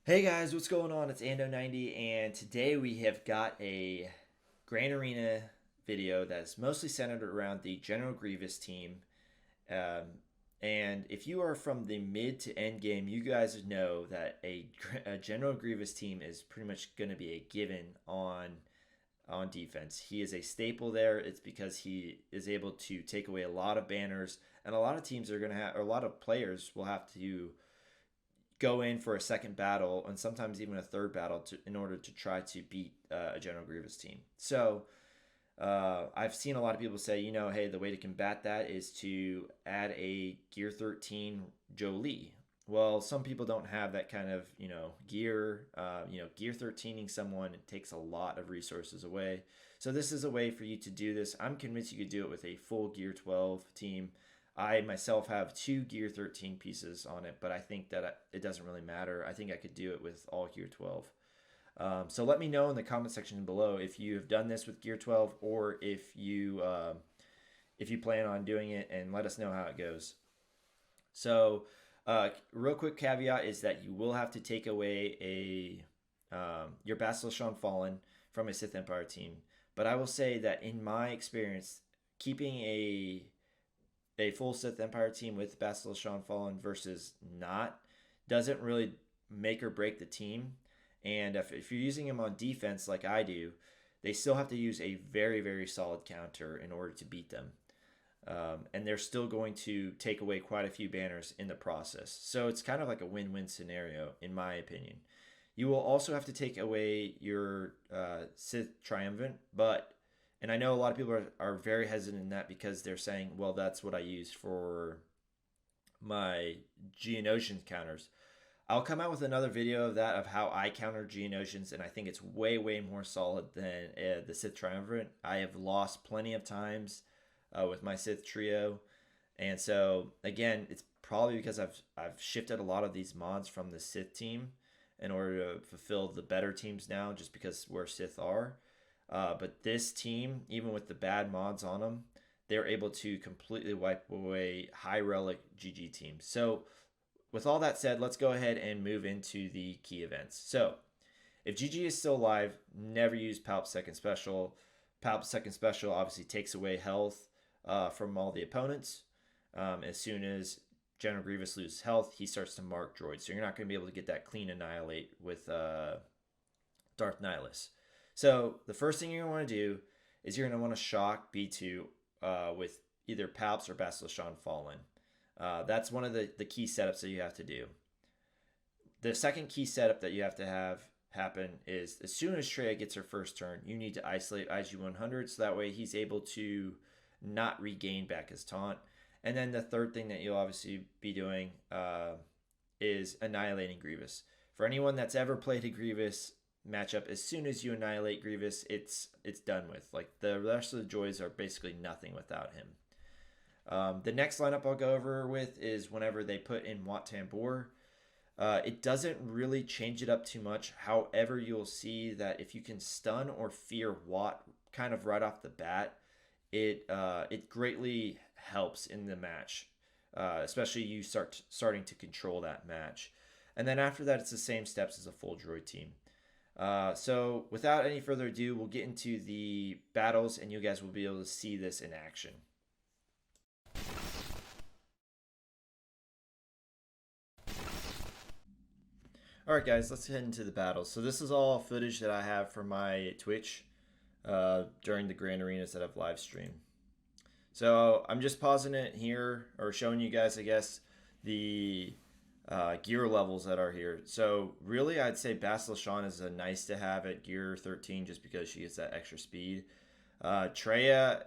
Hey guys, what's going on? It's Ando90, and today we have got a Grand Arena video that's mostly centered around the General Grievous team. Um, and if you are from the mid to end game, you guys know that a General Grievous team is pretty much going to be a given on defense. He is a staple there. It's because he is able to take away a lot of banners, and a lot of teams are going to have, or a lot of players will have to go in for a second battle and sometimes even a third battle in order to try to beat a General Grievous team. So I've seen a lot of people say, hey, the way to combat that is to add a Gear 13 Jolie. Well, some people don't have that kind of, gear. Gear 13ing someone, it takes a lot of resources away. So this is a way for you to do this. I'm convinced you could do it with a full Gear 12 team. I myself have two Gear 13 pieces on it, but I think that it doesn't really matter. I think I could do it with all Gear 12. So let me know in the comment section below if you have done this with Gear 12 or if you plan on doing it, and let us know how it goes. So real quick caveat is that you will have to take away your Basilisk Fallen from a Sith Empire team. But I will say that in my experience, keeping a full Sith Empire team with Basilisk Fallen versus not doesn't really make or break the team. And if you're using them on defense like I do, they still have to use a very, very solid counter in order to beat them. And they're still going to take away quite a few banners in the process. So it's kind of like a win-win scenario, in my opinion. You will also have to take away your Sith Triumvirate, and I know a lot of people are very hesitant in that because they're saying, well, that's what I use for my Geonosians counters. I'll come out with another video of that, of how I counter Geonosians, and I think it's way, way more solid than the Sith Triumvirate. I have lost plenty of times with my Sith trio. And so, again, it's probably because I've shifted a lot of these mods from the Sith team in order to fulfill the better teams now, just because where Sith are. But this team, even with the bad mods on them, they're able to completely wipe away high relic GG teams. So with all that said, let's go ahead and move into the key events. So if GG is still alive, never use Palp's second special. Palp's second special obviously takes away health from all the opponents. As soon as General Grievous loses health, he starts to mark droids. So you're not going to be able to get that clean annihilate with Darth Nihilus. So the first thing you're going to want to do is you're going to want to shock B2 with either Palps or Basilisk Fallen. That's one of the key setups that you have to do. The second key setup that you have to have happen is as soon as Traya gets her first turn, you need to isolate IG-100 so that way he's able to not regain back his taunt. And then the third thing that you'll obviously be doing is annihilating Grievous. For anyone that's ever played a Grievous matchup, as soon as you annihilate Grievous, it's done with. Like, the rest of the joys are basically nothing without him. The next lineup I'll go over with is whenever they put in Wat Tambor. It doesn't really change it up too much. However, you'll see that if you can stun or fear Wat kind of right off the bat, it greatly helps in the match, especially you starting to control that match. And then after that, it's the same steps as a full droid team. So without any further ado, we'll get into the battles, and you guys will be able to see this in action. Alright guys, let's head into the battles. So this is all footage that I have from my Twitch during the Grand Arenas that I've live streamed. So I'm just pausing it here, or showing you guys, I guess, the gear levels that are here. So really, I'd say Basilisk is a nice to have at Gear 13 just because she gets that extra speed. Traya,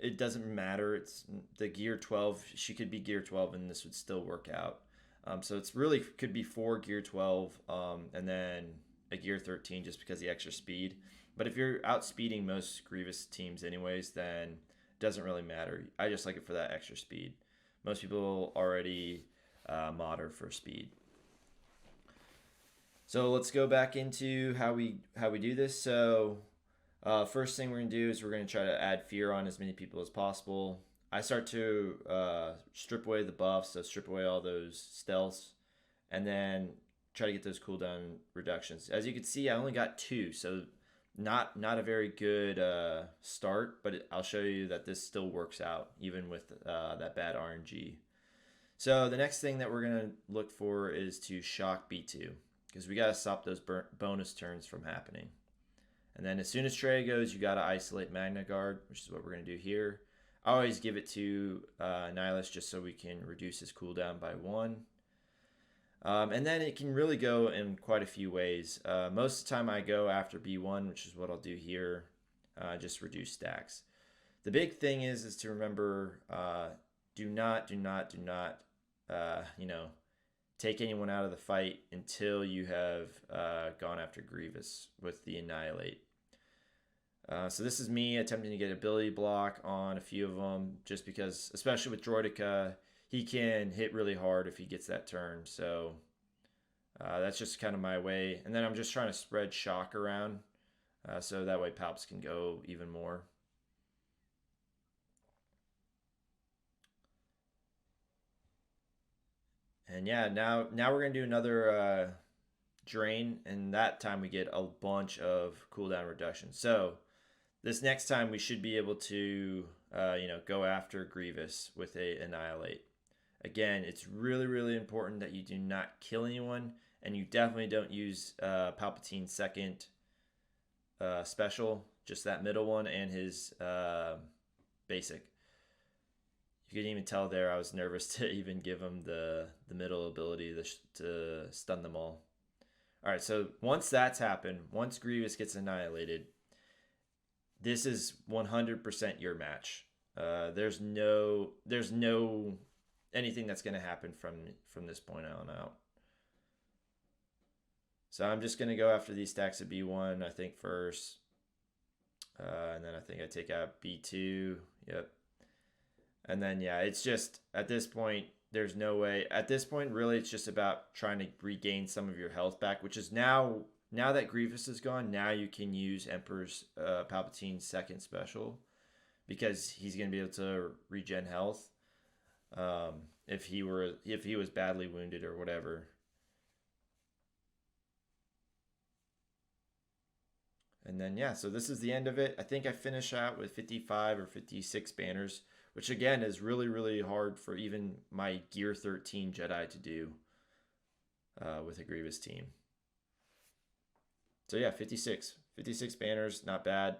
it doesn't matter. It's the Gear 12. She could be Gear 12 and this would still work out. So it's really could be 4 Gear 12 and then a Gear 13 just because the extra speed. But if you're outspeeding most Grievous teams anyways, then it doesn't really matter. I just like it for that extra speed. Most people already mod her for speed. So let's go back into how we do this. So first thing we're going to do is we're going to try to add fear on as many people as possible. I start to strip away the buffs, so strip away all those stealths. And then try to get those cooldown reductions. As you can see, I only got 2, so not a very good start, but I'll show you that this still works out even with that bad RNG. So the next thing that we're going to look for is to shock B2, because we got to stop those bonus turns from happening. And then as soon as Trey goes, you got to isolate Magna Guard, which is what we're going to do here. I always give it to Nihilus just so we can reduce his cooldown by 1. And then it can really go in quite a few ways. Most of the time I go after B1, which is what I'll do here, just reduce stacks. The big thing is to remember, do not, take anyone out of the fight until you have gone after Grievous with the Annihilate. So this is me attempting to get ability block on a few of them, just because, especially with Droideka, he can hit really hard if he gets that turn. So that's just kind of my way. And then I'm just trying to spread shock around so that way Palps can go even more. And yeah, now we're going to do another drain, and that time we get a bunch of cooldown reductions. So this next time we should be able to go after Grievous with a Annihilate. Again, it's really, really important that you do not kill anyone, and you definitely don't use Palpatine's second special, just that middle one and his basic. You can even tell there I was nervous to even give him the middle ability to stun them all. All right, so once that's happened, once Grievous gets annihilated, this is 100% your match. There's no anything that's going to happen from this point on out. So I'm just going to go after these stacks of B1, I think, first. And then I think I take out B2. Yep. And then, yeah, it's just, at this point, there's no way. At this point, really, it's just about trying to regain some of your health back, which is now that Grievous is gone, now you can use Emperor's Palpatine's second special, because he's going to be able to regen health if he was badly wounded or whatever. And then, yeah, so this is the end of it. I think I finish out with 55 or 56 banners, which again is really, really hard for even my Gear 13 Jedi to do with a Grievous team. So yeah, 56 banners, not bad.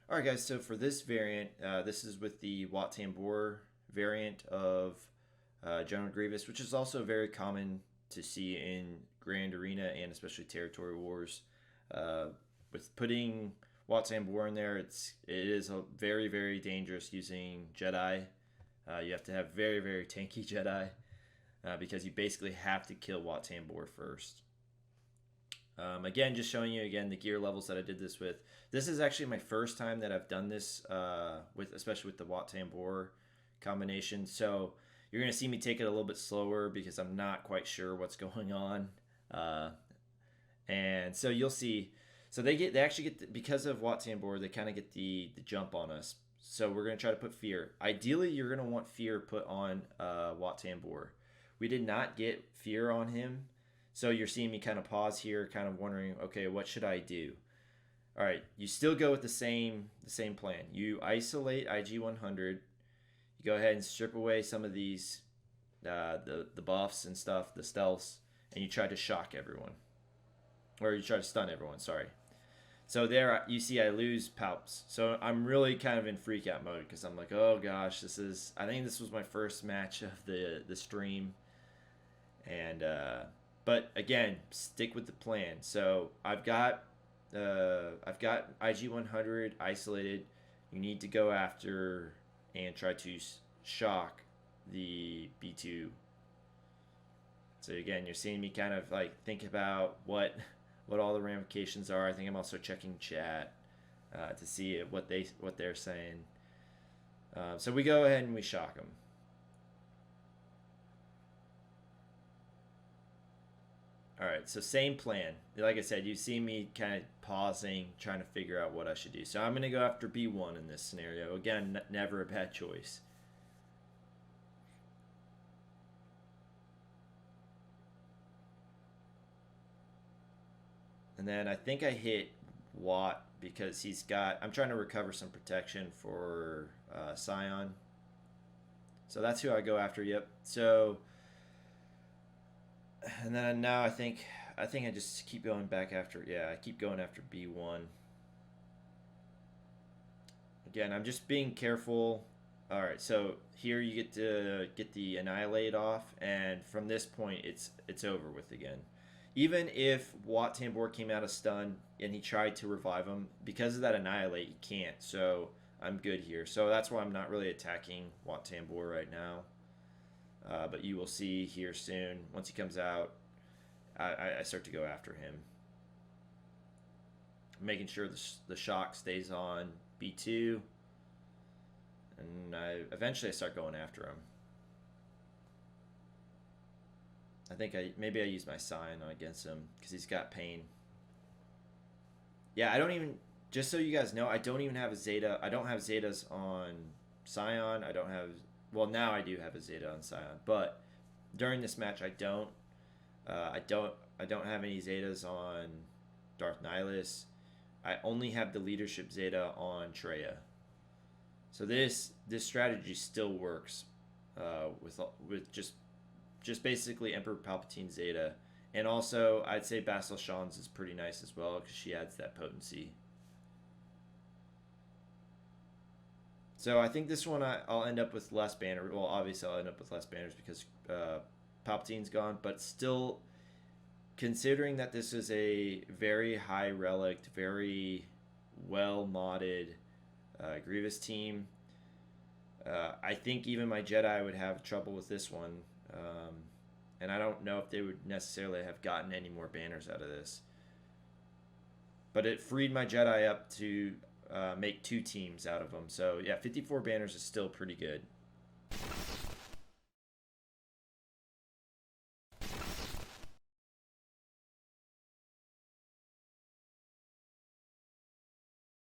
All right, guys, so for this variant, this is with the Wat Tambor variant of General Grievous, which is also very common to see in Grand Arena and especially Territory Wars. With putting Wat Tambor in there, it is a very, very dangerous using Jedi. You have to have very, very tanky Jedi because you basically have to kill Wat Tambor first. Again, just showing you again the gear levels that I did this with. This is actually my first time that I've done this especially with the Wat Tambor combination. So you're going to see me take it a little bit slower because I'm not quite sure what's going on. And so you'll see. So they actually get because of Wat Tambor, they kind of get the jump on us. So we're going to try to put fear. Ideally, you're going to want fear put on Wat Tambor. We did not get fear on him. So you're seeing me kind of pause here, kind of wondering, okay, what should I do? All right, you still go with the same plan. You isolate IG 100. You go ahead and strip away some of these, the buffs and stuff, the stealths, and you try to shock everyone. Or you try to stun everyone, sorry. So there you see I lose Palps. So I'm really kind of in freak out mode because I'm like, oh gosh, I think this was my first match of the stream. And but again, stick with the plan. So I've got IG 100 isolated. You need to go after and try to shock the B2. So again, you're seeing me kind of like think about what all the ramifications are. I think I'm also checking chat to see what they're saying. So we go ahead and we shock them. All All right, so same plan. Like I said, you see me kind of pausing, trying to figure out what I should do. So I'm going to go after B1 in this scenario. Again, never a bad choice. And then I think I hit Watt because he's got... I'm trying to recover some protection for Scion. So that's who I go after, yep. So... And then now I think I just keep going back after... Yeah, I keep going after B1. Again, I'm just being careful. Alright, so here you get to get the Annihilate off. And from this point, it's over with again. Even if Wat Tambor came out of stun and he tried to revive him, because of that Annihilate, he can't. So I'm good here. So that's why I'm not really attacking Wat Tambor right now. But you will see here soon, once he comes out, I start to go after him. Making sure the shock stays on B2. And eventually I start going after him. I think maybe I use my Scion against him because he's got pain. Yeah, I don't even... Just so you guys know, I don't even have a Zeta. I don't have Zetas on Scion. I don't have... Well, now I do have a Zeta on Scion, but during this match I don't. I don't have any Zetas on Darth Nihilus. I only have the leadership Zeta on Traya. So this strategy still works with just basically Emperor Palpatine Zeta, and also I'd say Bastille Shan's is pretty nice as well because she adds that potency. So I think this one I'll end up with less banners. Well, obviously I'll end up with less banners because Palpatine's gone, but still, considering that this is a very high relic, very well modded Grievous team, I think even my Jedi would have trouble with this one. And I don't know if they would necessarily have gotten any more banners out of this. But it freed my Jedi up to make 2 teams out of them. So yeah, 54 banners is still pretty good.